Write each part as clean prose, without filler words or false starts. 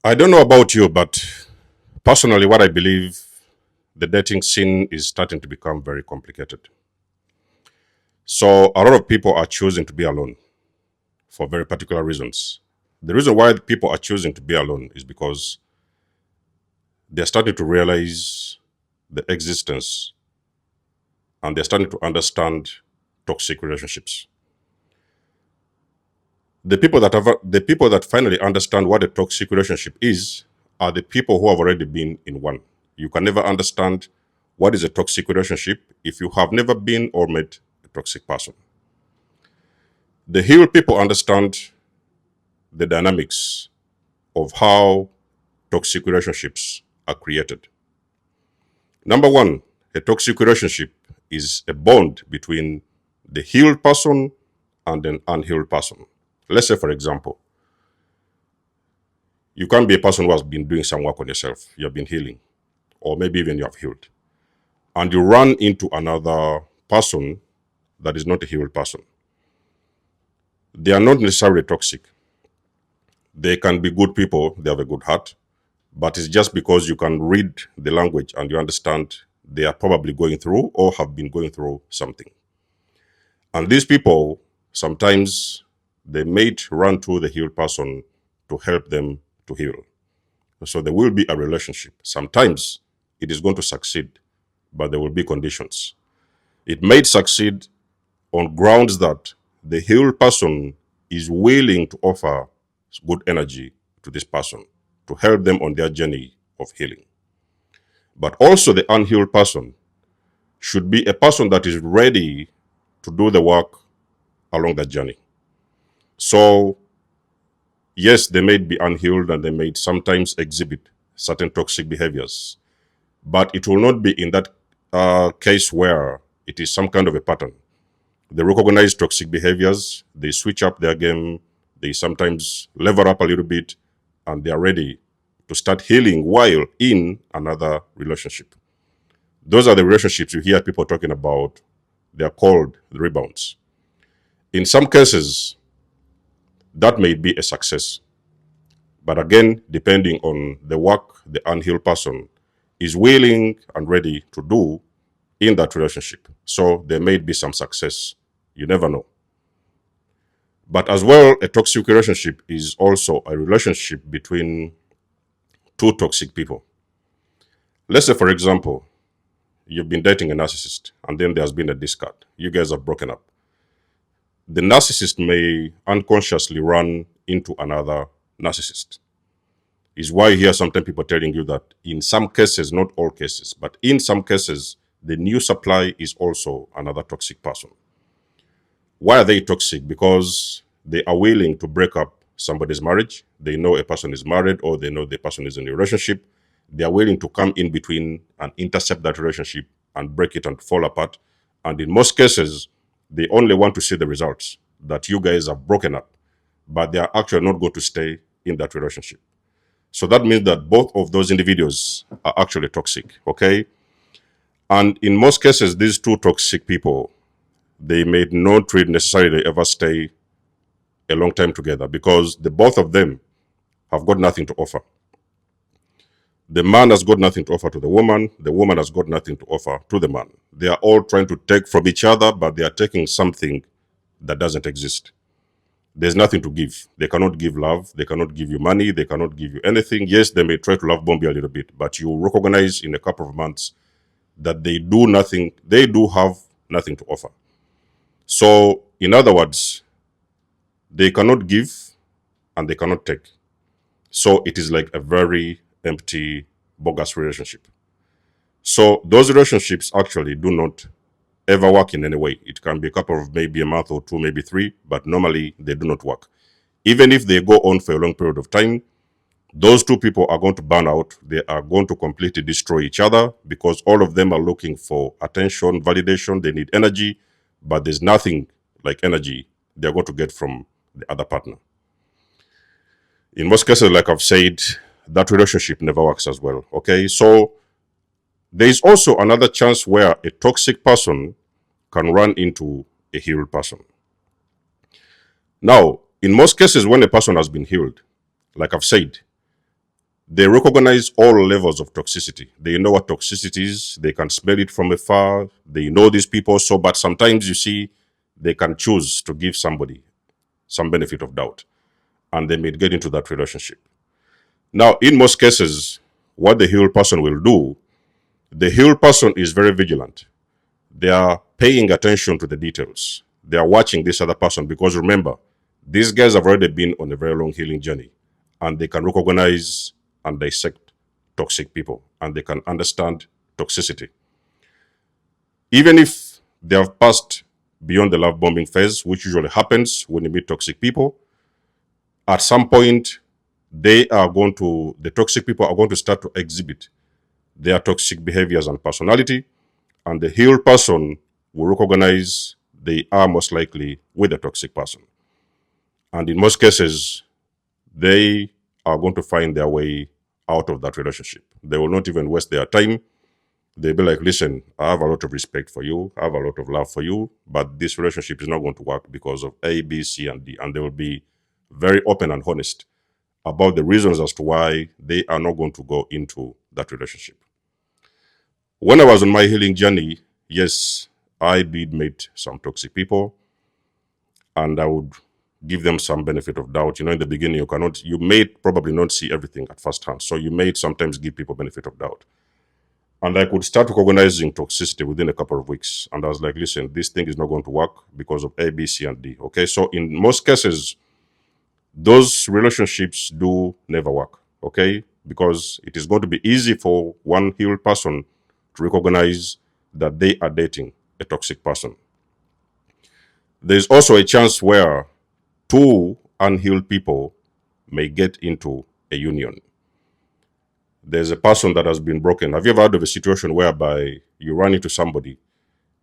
I don't know about you, but personally, what I believe, the dating scene is starting to become very complicated. So a lot of people are choosing to be alone for very particular reasons. The reason why people are choosing to be alone is because they're starting to realize the existence and they're starting to understand toxic relationships. The people that finally understand what a toxic relationship is are the people who have already been in one. You can never understand what is a toxic relationship if you have never been or met a toxic person. The healed people understand the dynamics of how toxic relationships are created. Number one, a toxic relationship is a bond between the healed person and an unhealed person. Let's say, for example, you can't be a person who has been doing some work on yourself. You have been healing, or maybe even you have healed, and you run into another person that is not a healed person. They are not necessarily toxic. They can be good people, they have a good heart, but it's just because you can read the language and you understand they are probably going through or have been going through something. And these people, sometimes they may run to the healed person to help them to heal. So there will be a relationship. Sometimes it is going to succeed, but there will be conditions. It may succeed on grounds that the healed person is willing to offer good energy to this person to help them on their journey of healing. But also, the unhealed person should be a person that is ready to do the work along that journey. So, yes, they may be unhealed and they may sometimes exhibit certain toxic behaviors, but it will not be in that case where it is some kind of a pattern. They recognize toxic behaviors, they switch up their game, they sometimes level up a little bit, and they are ready to start healing while in another relationship. Those are the relationships you hear people talking about. They are called the rebounds. In some cases, that may be a success. But again, depending on the work the unhealed person is willing and ready to do in that relationship. So there may be some success. You never know. But as well, a toxic relationship is also a relationship between two toxic people. Let's say, for example, you've been dating a narcissist and then there's been a discard. You guys have broken up. The narcissist may unconsciously run into another narcissist. Is why you hear sometimes people telling you that in some cases, not all cases, but in some cases, the new supply is also another toxic person. Why are they toxic? Because they are willing to break up somebody's marriage. They know a person is married or they know the person is in a relationship. They are willing to come in between and intercept that relationship and break it and fall apart. And in most cases, they only want to see the results that you guys have broken up, but they are actually not going to stay in that relationship. So that means that both of those individuals are actually toxic, okay? And in most cases, these two toxic people, they may not really necessarily ever stay a long time together because the both of them have got nothing to offer. The man has got nothing to offer to the woman has got nothing to offer to the man. They are all trying to take from each other, but they are taking something that doesn't exist. There's nothing to give. They cannot give love. They cannot give you money. They cannot give you anything. Yes, they may try to love bomb you a little bit, but you recognize in a couple of months that they do nothing. They do have nothing to offer. So, in other words, they cannot give and they cannot take. So it is like a very empty, bogus relationship. So those relationships actually do not ever work in any way. It can be a couple of maybe a month or two, maybe three, but normally they do not work. Even if they go on for a long period of time, those two people are going to burn out. They are going to completely destroy each other because all of them are looking for attention, validation. They need energy, but there's nothing like energy they're going to get from the other partner. In most cases, like I've said, that relationship never works as well. Okay, so there is also another chance where a toxic person can run into a healed person. Now, in most cases, when a person has been healed, like I've said, They recognize all levels of toxicity. They know what toxicity is. They can smell it from afar. They know these people. So, but sometimes you see, they can choose to give somebody some benefit of doubt, and they may get into that relationship. Now, in most cases, what the healed person will do, the healed person is very vigilant. They are paying attention to the details. They are watching this other person because remember, these guys have already been on a very long healing journey, and they can recognize and dissect toxic people, and they can understand toxicity. Even if they have passed beyond the love bombing phase, which usually happens when you meet toxic people, at some point, the toxic people are going to start to exhibit their toxic behaviors and personality, and the healed person will recognize they are most likely with a toxic person. And in most cases, they are going to find their way out of that relationship. They will not even waste their time. They'll be like, listen, I have a lot of respect for you. I have a lot of love for you, but this relationship is not going to work because of A, B, C, and D. And they will be very open and honest about the reasons as to why they are not going to go into that relationship. When I was on my healing journey, yes, I did meet some toxic people, and I would give them some benefit of doubt. In the beginning, you may probably not see everything at first hand. So you may sometimes give people benefit of doubt. And I could start recognizing toxicity within a couple of weeks. And I was like, listen, this thing is not going to work because of A, B, C, and D. Okay, so in most cases, those relationships do never work. Okay, because it is going to be easy for one healed person to recognize that they are dating a toxic person. There's also a chance where two unhealed people may get into a union. There's a person that has been broken. Have you ever heard of a situation whereby you run into somebody,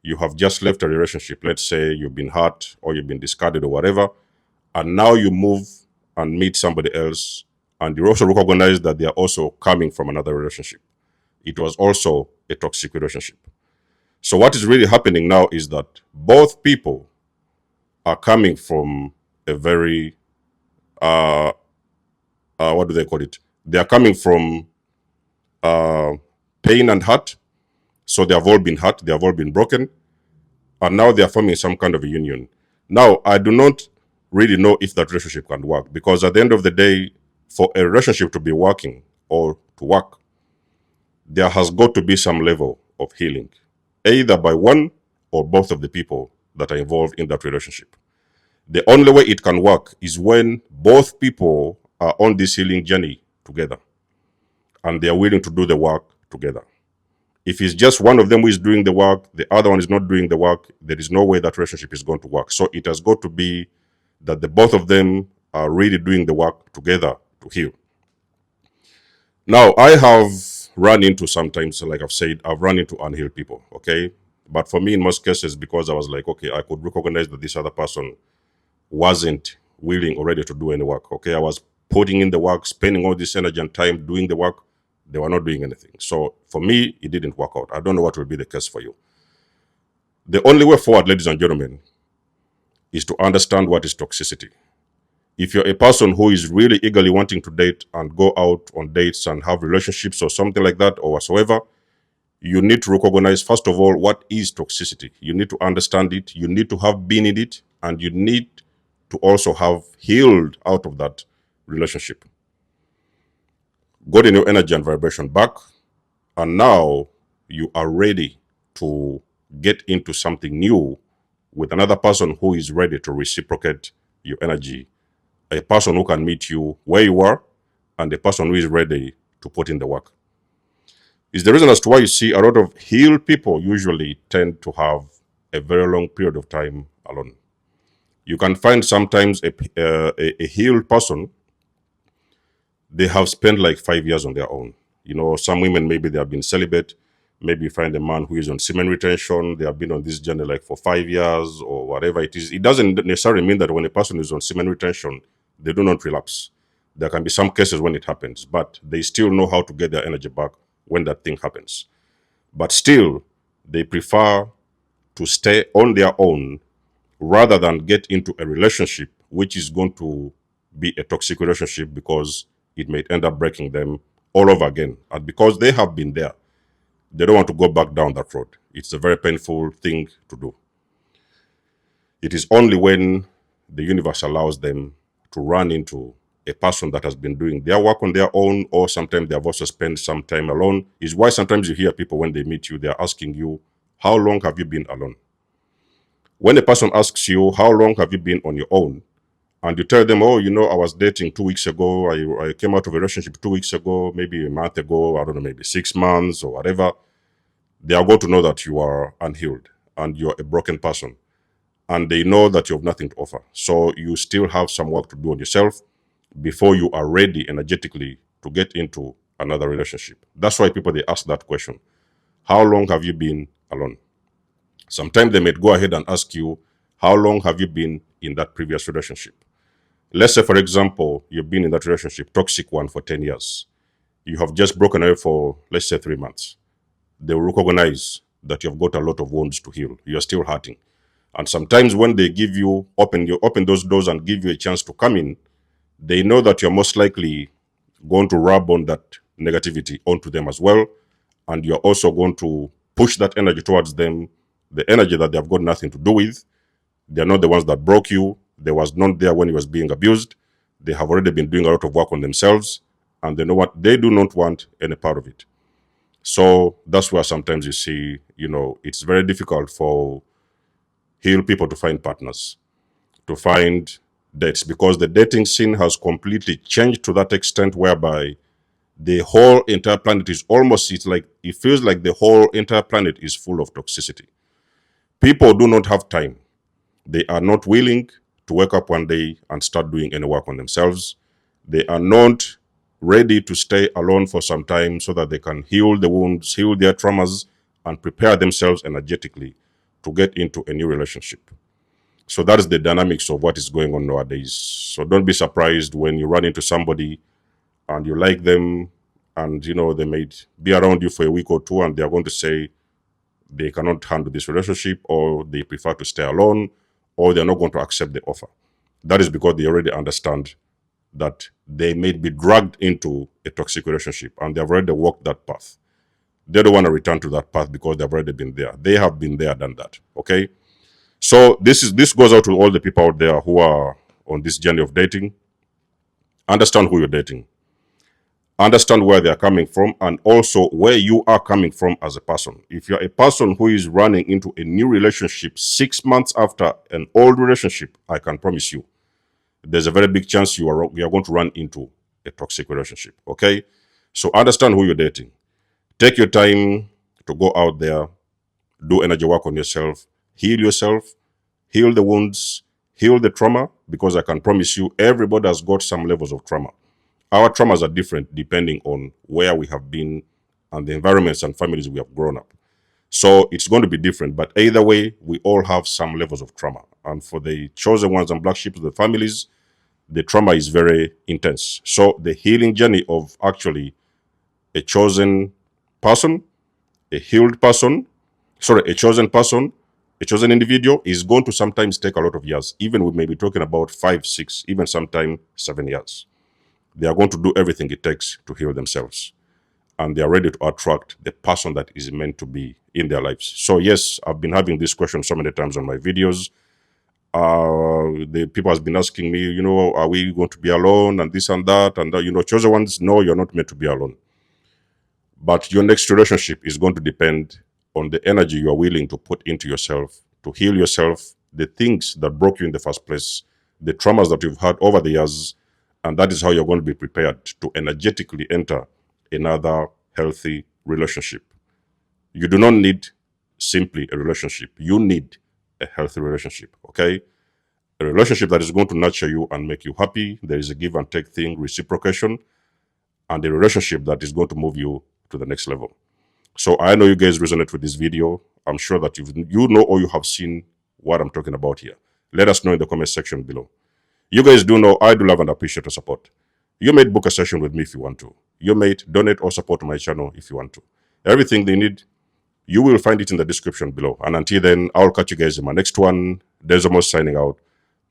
you have just left a relationship, let's say you've been hurt or you've been discarded or whatever, and now you move and meet somebody else, and you also recognize that they are also coming from another relationship. It was also a toxic relationship. So what is really happening now is that both people are coming from a very, what do they call it? They are coming from pain and hurt. So they have all been hurt, they have all been broken, and now they are forming some kind of a union. Now, I do not really know if that relationship can work, because at the end of the day, for a relationship to be working or to work, there has got to be some level of healing, either by one or both of the people that are involved in that relationship. The only way it can work is when both people are on this healing journey together and they are willing to do the work together. If it's just one of them who is doing the work, the other one is not doing the work, there is no way that relationship is going to work. So it has got to be that the both of them are really doing the work together to heal. Now, I have run into sometimes, like I've said, I've run into unhealed people, okay? But for me, in most cases, because I was like, okay, I could recognize that this other person wasn't willing or ready to do any work, okay? I was putting in the work, spending all this energy and time doing the work. They were not doing anything. So for me, it didn't work out. I don't know what will be the case for you. The only way forward, ladies and gentlemen, is to understand what is toxicity. If you're a person who is really eagerly wanting to date and go out on dates and have relationships or something like that or whatsoever, you need to recognize, first of all, what is toxicity. You need to understand it. You need to have been in it. And you need to also have healed out of that relationship. Got your energy and vibration back, and now you are ready to get into something new with another person who is ready to reciprocate your energy, a person who can meet you where you are, and a person who is ready to put in the work. Is the reason as to why you see a lot of healed people usually tend to have a very long period of time alone. You can find sometimes a healed person, they have spent like 5 years on their own. Some women, maybe they have been celibate. Maybe you find a man who is on semen retention. They have been on this journey like for 5 years or whatever it is. It doesn't necessarily mean that when a person is on semen retention, they do not relapse. There can be some cases when it happens, but they still know how to get their energy back when that thing happens. But still, they prefer to stay on their own rather than get into a relationship which is going to be a toxic relationship, because it may end up breaking them all over again. And because they have been there, they don't want to go back down that road. It's a very painful thing to do. It is only when the universe allows them to run into a person that has been doing their work on their own, or sometimes they have also spent some time alone. Is why sometimes you hear people when they meet you, they're asking you, how long have you been alone? When a person asks you, how long have you been on your own? And you tell them, oh, I was dating 2 weeks ago. I came out of a relationship 2 weeks ago, maybe a month ago, I don't know, maybe 6 months or whatever. They are going to know that you are unhealed and you're a broken person. And they know that you have nothing to offer. So you still have some work to do on yourself before you are ready energetically to get into another relationship. That's why people, they ask that question. How long have you been alone? Sometimes they may go ahead and ask you, how long have you been in that previous relationship? Let's say, for example, you've been in that relationship, toxic one, for 10 years. You have just broken away for, let's say, 3 months. They will recognize that you've got a lot of wounds to heal. You're still hurting. And sometimes when they give you, open those doors and give you a chance to come in, they know that you're most likely going to rub on that negativity onto them as well. And you're also going to push that energy towards them, the energy that they've got nothing to do with. They're not the ones that broke you. They was not there when he was being abused. They have already been doing a lot of work on themselves, and they know what they do not want any part of it. So that's where sometimes you see, it's very difficult for healed people to find partners, to find dates, because the dating scene has completely changed to that extent whereby the whole entire planet is almost, it feels like the whole entire planet is full of toxicity. People do not have time. They are not willing to wake up one day and start doing any work on themselves. They are not ready to stay alone for some time so that they can heal the wounds, heal their traumas, and prepare themselves energetically to get into a new relationship. So that is the dynamics of what is going on nowadays. So don't be surprised when you run into somebody and you like them, and they may be around you for a week or two and they are going to say they cannot handle this relationship, or they prefer to stay alone, or they're not going to accept the offer. That is because they already understand that they may be dragged into a toxic relationship and they've already walked that path. They don't want to return to that path because they've already been there. They have been there, done that. Okay. So this goes out to all the people out there who are on this journey of dating. Understand who you're dating. Understand where they are coming from, and also where you are coming from as a person. If you're a person who is running into a new relationship 6 months after an old relationship, I can promise you, there's a very big chance you are going to run into a toxic relationship. Okay? So understand who you're dating. Take your time to go out there, do energy work on yourself, heal the wounds, heal the trauma, because I can promise you, everybody has got some levels of trauma. Our traumas are different depending on where we have been and the environments and families we have grown up. So it's going to be different, but either way, we all have some levels of trauma. And for the chosen ones and black sheep, the families, the trauma is very intense. So the healing journey of actually a chosen person, a chosen person, a chosen individual is going to sometimes take a lot of years. Even we may be talking about 5, 6, even sometimes 7 years. They are going to do everything it takes to heal themselves. And they are ready to attract the person that is meant to be in their lives. So yes, I've been having this question so many times on my videos. The people have been asking me, are we going to be alone and this and that? And, chosen ones, no, you're not meant to be alone. But your next relationship is going to depend on the energy you are willing to put into yourself, to heal yourself, the things that broke you in the first place, the traumas that you've had over the years. And that is how you're going to be prepared to energetically enter another healthy relationship. You do not need simply a relationship. You need a healthy relationship, okay? A relationship that is going to nurture you and make you happy. There is a give and take thing, reciprocation, and a relationship that is going to move you to the next level. So I know you guys resonate with this video. I'm sure that you know or you have seen what I'm talking about here. Let us know in the comment section below. You guys do know I do love and appreciate your support. You may book a session with me if you want to. You may donate or support my channel if you want to. Everything they need, you will find it in the description below. And until then, I'll catch you guys in my next one. Desmos signing out.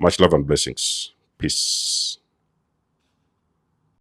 Much love and blessings. Peace.